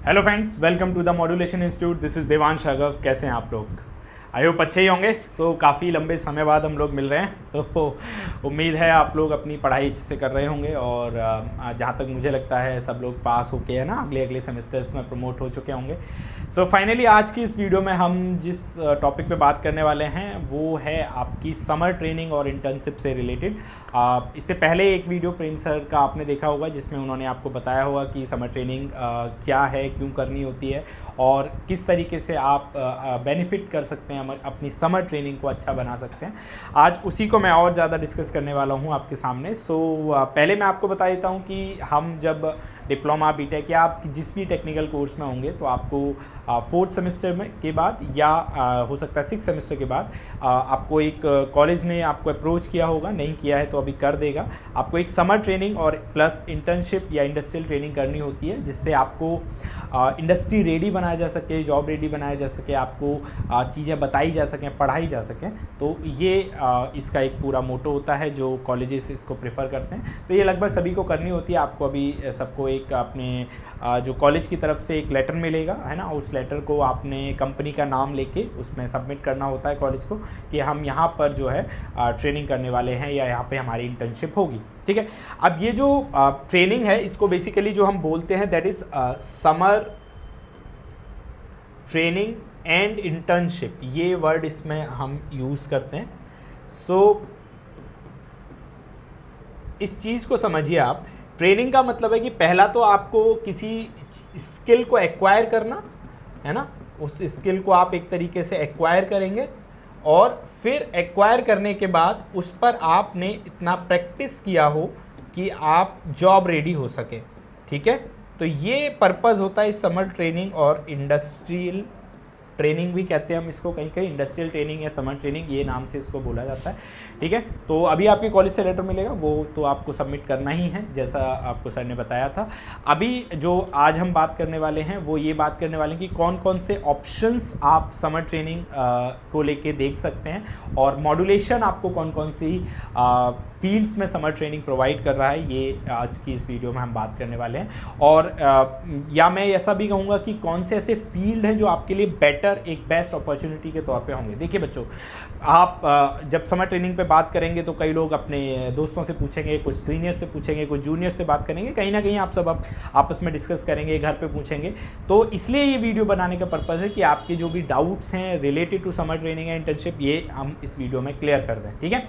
Hello friends, welcome to the modulation institute. This is Devansh Raghav. कैसे हैं आप लोग? आई होप अच्छे ही होंगे। काफ़ी लंबे समय बाद हम लोग मिल रहे हैं, तो उम्मीद है आप लोग अपनी पढ़ाई अच्छे से कर रहे होंगे और जहाँ तक मुझे लगता है सब लोग पास होके है ना अगले सेमेस्टर्स में प्रमोट हो चुके होंगे। फाइनली आज की इस वीडियो में हम जिस टॉपिक पे बात करने वाले हैं वो है आपकी समर ट्रेनिंग और इंटर्नशिप से रिलेटेड। इससे पहले एक वीडियो प्रेम सर का आपने देखा होगा जिसमें उन्होंने आपको बताया होगा कि समर ट्रेनिंग क्या है, क्यों करनी होती है और किस तरीके से आप बेनिफिट कर सकते हैं, अपनी समर ट्रेनिंग को अच्छा बना सकते हैं। आज उसी को मैं और ज़्यादा डिस्कस करने वाला हूँ आपके सामने। पहले मैं आपको बता देता हूँ कि हम जब डिप्लोमा बीटेक या आप जिस भी टेक्निकल कोर्स में होंगे तो आपको फोर्थ सेमेस्टर में के बाद या हो सकता है 6 सेमेस्टर के बाद आपको एक कॉलेज ने आपको अप्रोच किया होगा, नहीं किया है तो अभी कर देगा। आपको एक समर ट्रेनिंग और प्लस इंटर्नशिप या इंडस्ट्रियल ट्रेनिंग करनी होती है जिससे आपको इंडस्ट्री रेडी बनाया जा सके, जॉब रेडी बनाया जा सके, आपको चीज़ें बताई जा सकें, पढ़ाई जा सकें। तो ये इसका एक पूरा मोटो होता है जो कॉलेजेस इसको प्रेफर करते हैं। तो ये लगभग सभी को करनी होती है। आपको अभी सबको एक अपने जो कॉलेज की तरफ से एक लेटर मिलेगा, है ना, उस लेटर को आपने कंपनी का नाम लेके उसमें सबमिट करना होता है कॉलेज को कि हम यहाँ पर जो है ट्रेनिंग करने वाले हैं या यहाँ पे हमारी इंटर्नशिप होगी। ठीक है। अब ये जो ट्रेनिंग है इसको बेसिकली जो हम बोलते हैं that is summer training and internship, ये वर्ड इसमें हम यूज़ करते हैं। इस चीज़ को समझिए आप। ट्रेनिंग का मतलब है कि पहला तो आपको किसी स्किल को एक्वायर करना है ना, उस स्किल को आप एक तरीके से एक्वायर करेंगे और फिर एक्वायर करने के बाद उस पर आपने इतना प्रैक्टिस किया हो कि आप जॉब रेडी हो सके। ठीक है। तो ये पर्पज़ होता है इस समर ट्रेनिंग और इंडस्ट्रियल ट्रेनिंग भी कहते हैं हम इसको, कहीं कहीं इंडस्ट्रियल ट्रेनिंग या समर ट्रेनिंग ये नाम से इसको बोला जाता है। ठीक है। तो अभी आपके कॉलेज से लेटर मिलेगा, वो तो आपको सबमिट करना ही है जैसा आपको सर ने बताया था। अभी जो आज हम बात करने वाले हैं वो ये बात करने वाले हैं कि कौन कौन से ऑप्शंस आप समर ट्रेनिंग को लेके देख सकते हैं और मॉड्यूलेशन आपको कौन कौन सी फील्ड्स में समर ट्रेनिंग प्रोवाइड कर रहा है, ये आज की इस वीडियो में हम बात करने वाले हैं। और या मैं ऐसा भी कहूँगा कि कौन से ऐसे फील्ड हैं जो आपके लिए बेटर, एक बेस्ट अपॉर्चुनिटी के तौर पे होंगे। देखिए बच्चों, आप जब समर ट्रेनिंग पे बात करेंगे तो कई लोग अपने दोस्तों से पूछेंगे, कुछ सीनियर से पूछेंगे, कुछ जूनियर से बात करेंगे, कहीं ना कहीं आप सब आपस में डिस्कस करेंगे, घर पे पूछेंगे। तो इसलिए ये वीडियो बनाने का पर्पज़ है कि आपके जो भी डाउट्स हैं related to summer training and internship ये हम इस वीडियो में क्लियर कर दें। ठीक है।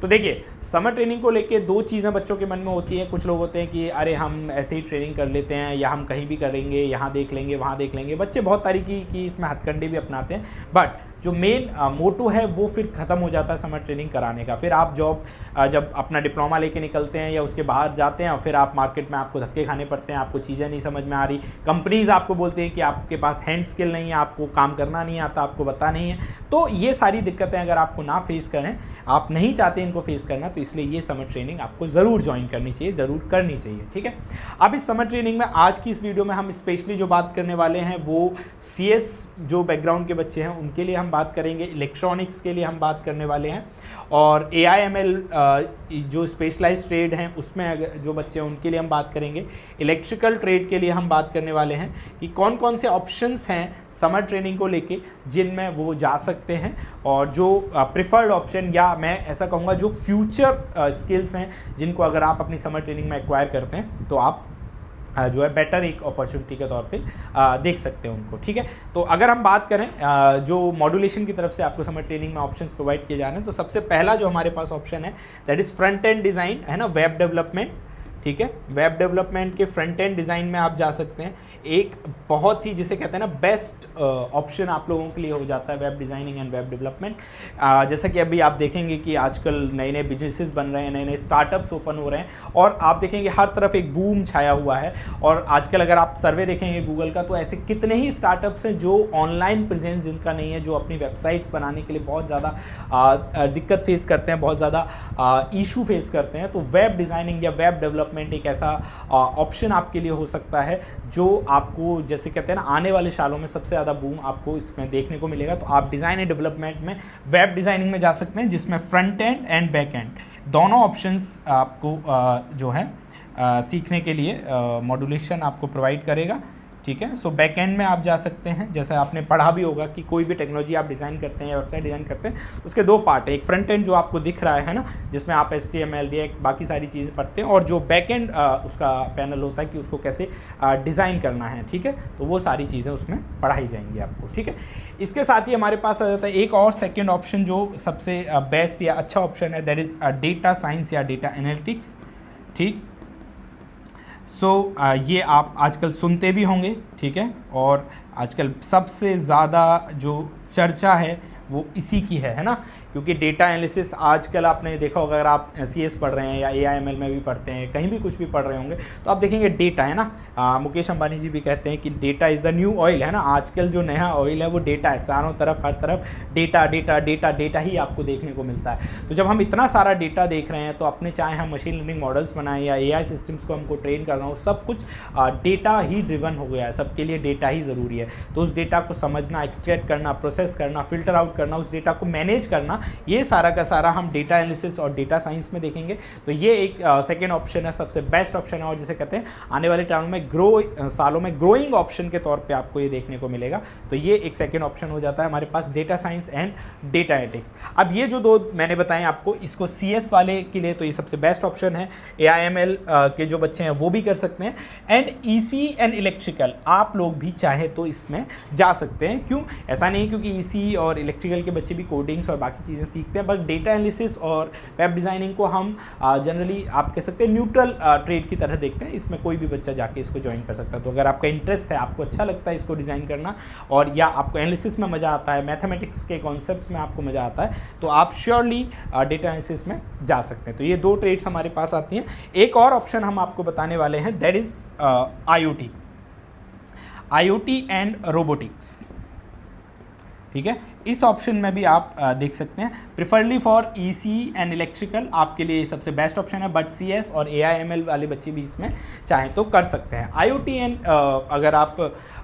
तो देखिए, समर ट्रेनिंग को लेके दो चीज़ें बच्चों के मन में होती हैं। कुछ लोग होते हैं कि अरे हम ऐसे ही ट्रेनिंग कर लेते हैं या हम कहीं भी करेंगे, यहाँ देख लेंगे, वहाँ देख लेंगे। बच्चे बहुत तरीके की इसमें हथकंडे भी अपनाते हैं, बट जो मेन मोटो है वो फिर ख़त्म हो जाता है समर ट्रेनिंग कराने का। फिर आप जॉब जब अपना डिप्लोमा लेके निकलते हैं या उसके बाहर जाते हैं और फिर आप मार्केट में आपको धक्के खाने पड़ते हैं, आपको चीज़ें नहीं समझ में आ रही, कंपनीज़ आपको बोलते हैं कि आपके पास हैंड स्किल नहीं है, आपको काम करना नहीं आता, आपको पता नहीं है। तो ये सारी दिक्कतें अगर आपको ना फेस करें, आप नहीं चाहते इनको फेस करना, तो इसलिए ये समर ट्रेनिंग आपको ज़रूर ज्वाइन करनी चाहिए, ज़रूर करनी चाहिए। ठीक है। अब इस समर ट्रेनिंग में आज की इस वीडियो में हम स्पेशली जो बात करने वाले हैं वो CS जो बैकग्राउंड के बच्चे हैं उनके लिए हम बात करेंगे, इलेक्ट्रॉनिक्स के लिए हम बात करने वाले हैं और AIML जो स्पेशलाइज्ड ट्रेड हैं उसमें अगर जो बच्चे हैं उनके लिए हम बात करेंगे। इलेक्ट्रिकल ट्रेड के लिए हम बात करने वाले हैं कि कौन कौन से ऑप्शंस हैं समर ट्रेनिंग को लेके जिनमें वो जा सकते हैं और जो प्रिफर्ड ऑप्शन या मैं ऐसा कहूँगा जो फ्यूचर स्किल्स हैं जिनको अगर आप अपनी समर ट्रेनिंग में एक्वायर करते हैं तो आप जो है बेटर एक अपॉर्चुनिटी के तौर पे देख सकते हैं उनको। ठीक है। तो अगर हम बात करें जो मॉड्यूलेशन की तरफ से आपको समर ट्रेनिंग में ऑप्शंस प्रोवाइड किए जा रहे हैं, तो सबसे पहला जो हमारे पास ऑप्शन है that is front end design, है ना, वेब डेवलपमेंट। ठीक है। वेब डेवलपमेंट के फ्रंट एंड डिज़ाइन में आप जा सकते हैं। एक बहुत ही जिसे कहते हैं ना बेस्ट ऑप्शन आप लोगों के लिए हो जाता है web designing and web development. जैसा कि अभी आप देखेंगे कि आजकल नए नए बिजनेसेस बन रहे हैं, नए नए स्टार्टअप्स ओपन हो रहे हैं और आप देखेंगे हर तरफ एक बूम छाया हुआ है। और आजकल अगर आप सर्वे देखेंगे गूगल का तो ऐसे कितने ही स्टार्टअप्स हैं जो ऑनलाइन प्रेजेंस जिनका नहीं है, जो अपनी वेबसाइट्स बनाने के लिए बहुत ज़्यादा दिक्कत फेस करते हैं, बहुत ज़्यादा इशू फेस करते हैं। तो वेब डिज़ाइनिंग या वेब डेवलपमेंट एक ऐसा ऑप्शन आपके लिए हो सकता है जो आपको जैसे कहते हैं ना आने वाले सालों में सबसे ज़्यादा बूम आपको इसमें देखने को मिलेगा। तो आप डिज़ाइन एंड डेवलपमेंट में वेब डिज़ाइनिंग में जा सकते हैं जिसमें front end and back and दोनों ऑप्शंस आपको जो है सीखने के लिए मॉड्यूलेशन आपको प्रोवाइड करेगा। ठीक है। सो बैकएंड में आप जा सकते हैं, जैसे आपने पढ़ा भी होगा कि कोई भी टेक्नोलॉजी आप डिज़ाइन करते हैं या वेबसाइट डिज़ाइन करते हैं उसके दो पार्ट है, एक फ्रंट एंड जो आपको दिख रहा है ना, जिसमें आप HTML रिएक्ट बाकी सारी चीज़ें पढ़ते हैं, और जो बैकएंड उसका पैनल होता है कि उसको कैसे डिज़ाइन करना है, ठीक है। तो वो सारी चीज़ें उसमें पढ़ाई जाएंगी आपको, ठीक है। इसके साथ ही हमारे पास आ जाता है एक और सेकेंड ऑप्शन जो सबसे बेस्ट या अच्छा ऑप्शन है, दैट इज़ डेटा साइंस या डेटा एनालिटिक्स, ठीक। सो ये आप आजकल सुनते भी होंगे, ठीक है, और आजकल सबसे ज़्यादा जो चर्चा है वो इसी की है ना, क्योंकि डेटा एनालिसिस आजकल आपने देखा होगा, अगर आप CS पढ़ रहे हैं या AIML में भी पढ़ते हैं, कहीं भी कुछ भी पढ़ रहे होंगे तो आप देखेंगे डेटा है ना। मुकेश अंबानी जी भी कहते हैं कि data is the new oil, है ना। आजकल जो नया ऑयल है वो डेटा है, चारों तरफ हर तरफ डेटा डेटा डेटा डेटा ही आपको देखने को मिलता है। तो जब हम इतना सारा डेटा देख रहे हैं तो अपने चाहे हम मशीन लर्निंग मॉडल्स बनाएं या AI सिस्टम्स को हमको ट्रेन करना हो, सब कुछ डेटा ही ड्रिवन हो गया है, सबके लिए डेटा ही ज़रूरी है। तो उस डेटा को समझना, एक्सट्रैक्ट करना, प्रोसेस करना, फिल्टर आउट करना, उस डेटा को मैनेज करना, ये सारा का सारा हम डेटा एनालिसिस और डेटा साइंस में देखेंगे। तो ये एक सेकेंड ऑप्शन है, सबसे बेस्ट ऑप्शन है, और जिसे कहते हैं आने वाले टाइम में सालों में ग्रोइंग ऑप्शन के तौर पे आपको ये देखने को मिलेगा। तो ये एक सेकेंड ऑप्शन हो जाता है हमारे पास, data science and data analytics. अब ये जो दो मैंने बताए आपको, इसको CS वाले के लिए तो ये सबसे बेस्ट ऑप्शन है, AIML के जो बच्चे हैं वो भी कर सकते हैं, एंड EC एंड इलेक्ट्रिकल आप लोग भी चाहे तो इसमें जा सकते हैं। क्यों? ऐसा नहीं क्योंकि EC और इलेक्ट्रिकल के बच्चे भी कोडिंग्स और बाकी चीज़ें सीखते हैं, बट डेटा एनालिसिस और वेब डिज़ाइनिंग को हम जनरली आप कह सकते हैं न्यूट्रल ट्रेड की तरह देखते हैं। इसमें कोई भी बच्चा जाके इसको ज्वाइन कर सकता है। तो अगर आपका इंटरेस्ट है, आपको अच्छा लगता है इसको डिज़ाइन करना, और या आपको एनालिसिस में मज़ा आता है, मैथमेटिक्स के कॉन्सेप्ट्स में आपको मज़ा आता है, तो आप श्योरली डेटा एनालिसिस में जा सकते हैं। तो ये दो ट्रेड्स हमारे पास आती हैं। एक और ऑप्शन हम आपको बताने वाले हैं, that is IoT and robotics, ठीक है। इस ऑप्शन में भी आप देख सकते हैं, preferably for EC and electrical आपके लिए सबसे बेस्ट ऑप्शन है, बट CS और AIML वाले बच्चे भी इसमें चाहें तो कर सकते हैं। IoT एंड अगर आप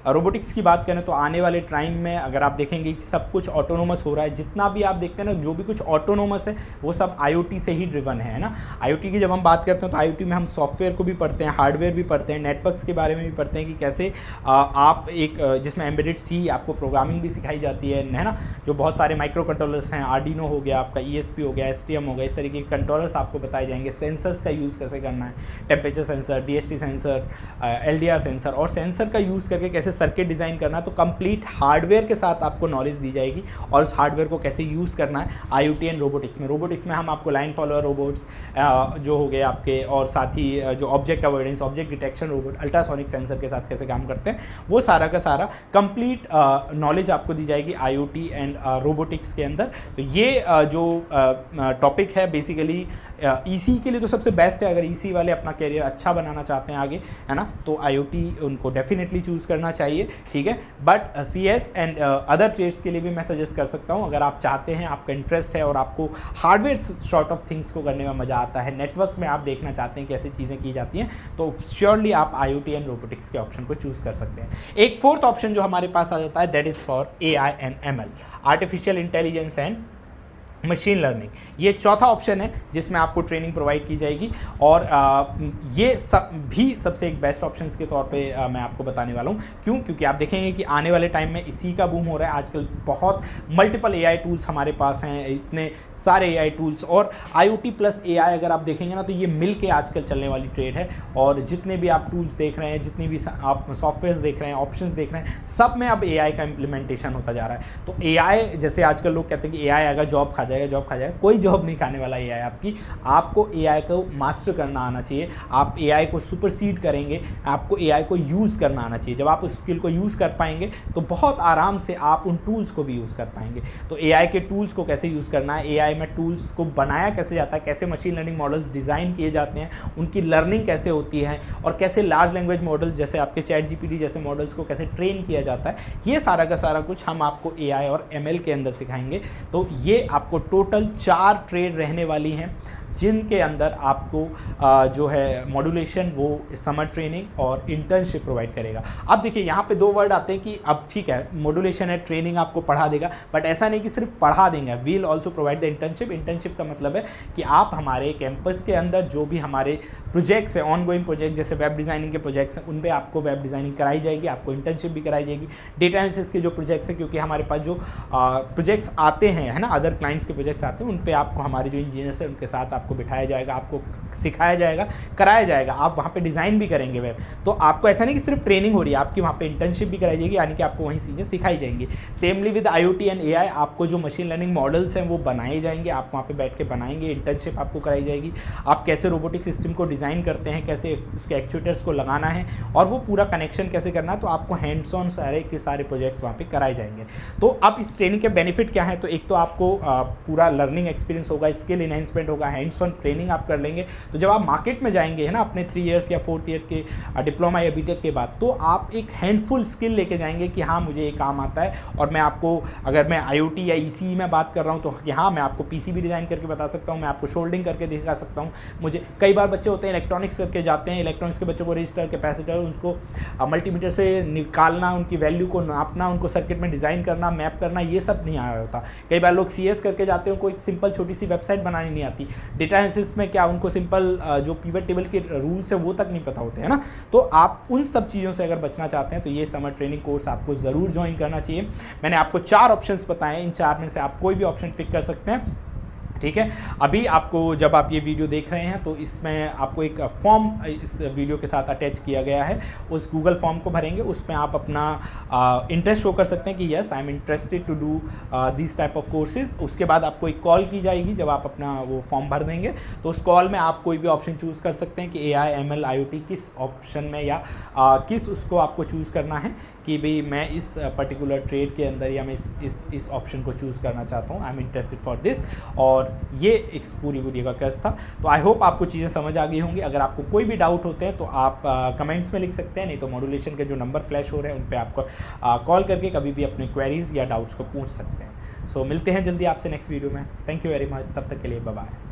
रोबोटिक्स की बात करें तो आने वाले टाइम में अगर आप देखेंगे कि सब कुछ ऑटोनोमस हो रहा है, जितना भी आप देखते हैं ना, जो भी कुछ ऑटोनोमस है वो सब IoT से ही ड्रिवन है ना। IoT की जब हम बात करते हैं तो IoT में हम सॉफ्टवेयर को भी पढ़ते हैं, हार्डवेयर भी पढ़ते हैं, नेटवर्क्स के बारे में भी पढ़ते हैं कि कैसे आप एक जिसमें एम्बेडेड C आपको प्रोग्रामिंग भी सिखाई जाती है ना, जो बहुत सारे माइक्रो कंट्रोलर्स हैं, आर्डिनो हो गया आपका, ESP हो गया, STM हो गया, इस तरीके के कंट्रोलर्स आपको बताए जाएंगे। सेंसर्स का यूज़ कैसे करना है, temperature sensor, DHT sensor, LDR sensor, और सेंसर का यूज़ करके कैसे सर्किट डिज़ाइन करना है। तो कंप्लीट हार्डवेयर के साथ आपको नॉलेज दी जाएगी, और उस हार्डवेयर को कैसे यूज़ करना है IoT एंड रोबोटिक्स में। रोबोटिक्स में हम आपको लाइन फॉलोअर रोबोट्स जो हो गए आपके, और साथ ही जो object avoidance, object detection robot, ultrasonic sensor के साथ कैसे काम करते हैं, वो सारा का सारा कंप्लीट नॉलेज आपको दी जाएगी IoT एंड रोबोटिक्स के अंदर। तो ये जो टॉपिक है बेसिकली EC के लिए तो सबसे बेस्ट है। अगर EC वाले अपना कैरियर अच्छा बनाना चाहते हैं आगे, है ना, तो IoT उनको डेफिनेटली चूज़ करना चाहिए, ठीक है। But CS and other trades के लिए भी मैं सजेस्ट कर सकता हूँ, अगर आप चाहते हैं, आपका इंटरेस्ट है और आपको हार्डवेयर सॉर्ट ऑफ थिंग्स को करने में मज़ा आता है, नेटवर्क में आप देखना चाहते हैं कैसी चीज़ें की जाती हैं, तो श्योरली आप IoT एंड रोबोटिक्स के ऑप्शन को चूज़ कर सकते हैं। एक फोर्थ ऑप्शन जो हमारे पास आ जाता है, that is for AI and ML, artificial intelligence and machine learning. ये चौथा ऑप्शन है जिसमें आपको ट्रेनिंग प्रोवाइड की जाएगी, और ये सब भी सबसे एक बेस्ट ऑप्शंस के तौर पे मैं आपको बताने वाला हूँ। क्यों? क्योंकि आप देखेंगे कि आने वाले टाइम में इसी का बूम हो रहा है। आजकल बहुत मल्टीपल AI टूल्स हमारे पास हैं, इतने सारे AI टूल्स, और IoT प्लस AI अगर आप देखेंगे ना, तो ये मिल के आजकल चलने वाली ट्रेड है। और जितने भी आप टूल्स देख रहे हैं, जितनी भी आप सॉफ्टवेयर देख रहे हैं, ऑप्शंस देख रहे हैं, सब में अब AI का इम्प्लीमेंटेशन होता जा रहा है। तो AI, जैसे आजकल लोग कहते हैं कि AI आएगा जॉब खा जाएगा, कोई जॉब नहीं खाने वाला AI आपकी। आपको AI को मास्टर करना आना चाहिए, आप AI को सुपरसीड करेंगे, आपको AI को यूज़ करना आना चाहिए। जब आप उस स्किल को यूज़ कर पाएंगे तो बहुत आराम से आप उन टूल्स को भी यूज़ कर पाएंगे। तो AI के टूल्स को कैसे यूज़ करना है, AI में टूल्स को बनाया कैसे जाता है, कैसे मशीन लर्निंग मॉडल्स डिज़ाइन किए जाते हैं, उनकी लर्निंग कैसे होती है, और कैसे लार्ज लैंग्वेज मॉडल जैसे आपके ChatGPT जैसे मॉडल्स को कैसे ट्रेन किया जाता है, ये सारा का सारा कुछ हम आपको AI और ML के अंदर सिखाएंगे। तो ये आपको टोटल 4 ट्रेड रहने वाली हैं जिनके अंदर आपको जो है मॉड्यूलेशन वो समर ट्रेनिंग और इंटर्नशिप प्रोवाइड करेगा। अब देखिए यहाँ पे दो वर्ड आते हैं कि अब ठीक है मॉड्यूलेशन है, ट्रेनिंग आपको पढ़ा देगा, बट ऐसा नहीं कि सिर्फ पढ़ा देंगे, we'll also provide the internship. Internship का मतलब है कि आप हमारे कैंपस के अंदर जो भी हमारे प्रोजेक्ट्स हैं, ऑन गोइंग प्रोजेक्ट जैसे वेब डिज़ाइनिंग के प्रोजेक्ट्स हैं, उन पर आपको वेब डिज़ाइनिंग कराई जाएगी, आपको इंटर्नशिप भी कराई जाएगी। डेटा एनालिसिस के जो प्रोजेक्ट्स हैं, क्योंकि हमारे पास जो प्रोजेक्ट्स आते हैं है ना, अदर क्लाइंट्स के प्रोजेक्ट्स आते हैं, उन पे आपको हमारे जो इंजीनियर्स हैं उनके साथ आपको बिठाया जाएगा, आपको सिखाया जाएगा, कराया जाएगा, आप वहाँ पे डिज़ाइन भी करेंगे वेब। तो आपको ऐसा नहीं कि सिर्फ ट्रेनिंग हो रही है, आपकी वहाँ पे इंटर्नशिप भी कराई जाएगी, यानी कि आपको वहीं चीज़ें सिखाई जाएंगी। सेमली विद IoT एंड AI आपको जो मशीन लर्निंग मॉडल्स हैं वो बनाए जाएंगे, आप वहाँ पे बैठ के बनाएंगे, इंटर्नशिप आपको कराई जाएगी। आप कैसे रोबोटिक सिस्टम को डिज़ाइन करते हैं, कैसे उसके एक्चुएटर्स को लगाना है और वो पूरा कनेक्शन कैसे करना है, तो आपको हैंड्स ऑन सारे के सारे प्रोजेक्ट्स वहाँ पे कराए जाएंगे। तो अब इस ट्रेनिंग के बेनिफिट क्या है, तो एक तो आपको पूरा लर्निंग एक्सपीरियंस होगा, स्किल इनहेंसमेंट होगा, हैंड्स ऑन ट्रेनिंग आप कर लेंगे। तो जब आप मार्केट में जाएंगे है ना अपने 3 इयर्स या 4th ईयर के डिप्लोमा या बीटेक के बाद, तो आप एक हैंडफुल स्किल लेके जाएंगे कि हाँ मुझे ये काम आता है। और मैं आपको अगर मैं IoT या ECE में बात कर रहा हूँ तो कि हाँ मैं आपको PCB डिज़ाइन करके बता सकता हूँ, मैं आपको शोल्डिंग करके दिखा सकता हूँ। मुझे कई बार बच्चे होते हैं इलेक्ट्रॉनिक्स करके जाते हैं, इलेक्ट्रॉनिक्स के बच्चों को रजिस्टर, कैपेसिटर, उनको मल्टीमीटर से निकालना, उनकी वैल्यू को नापना, उनको सर्किट में डिज़ाइन करना, मैप करना, ये सब नहीं आया होता। कई बार लोग CS करके जाते हैं, कोई सिंपल छोटी सी वेबसाइट बनानी नहीं आती। डेटा एनालिसिस में क्या उनको सिंपल जो पिवट टेबल के रूल्स है वो तक नहीं पता होते है ना। तो आप उन सब चीज़ों से अगर बचना चाहते हैं तो ये समर ट्रेनिंग कोर्स आपको ज़रूर ज्वाइन करना चाहिए। मैंने आपको 4 ऑप्शंस बताए, इन 4 में से आप कोई भी ऑप्शन पिक कर सकते हैं, ठीक है। अभी आपको जब आप ये वीडियो देख रहे हैं तो इसमें आपको एक फॉर्म इस वीडियो के साथ अटैच किया गया है, उस गूगल फॉर्म को भरेंगे, उसमें आप अपना इंटरेस्ट शो कर सकते हैं कि yes I am interested to do this type of courses. उसके बाद आपको एक कॉल की जाएगी जब आप अपना वो फॉर्म भर देंगे, तो उस कॉल में आप कोई भी ऑप्शन चूज़ कर सकते हैं कि AI ML IoT किस ऑप्शन में या किस उसको आपको चूज़ करना है कि भाई मैं इस पर्टिकुलर ट्रेड के अंदर या मैं इस ऑप्शन को चूज़ करना चाहता हूँ, आई एम इंटरेस्टेड फॉर दिस। और ये एक पूरी वीडियो का केस था। तो आई होप आपको चीज़ें समझ आ गई होंगी। अगर आपको कोई भी डाउट होते हैं तो आप कमेंट्स में लिख सकते हैं, नहीं तो मॉड्यूलेशन के जो नंबर फ्लैश हो रहे हैं उन पे आपको कॉल करके कभी भी अपने क्वेरीज या डाउट्स को पूछ सकते हैं। सो मिलते हैं जल्दी आपसे नेक्स्ट वीडियो में। थैंक यू वेरी मच, तब तक के लिए बाय बाय।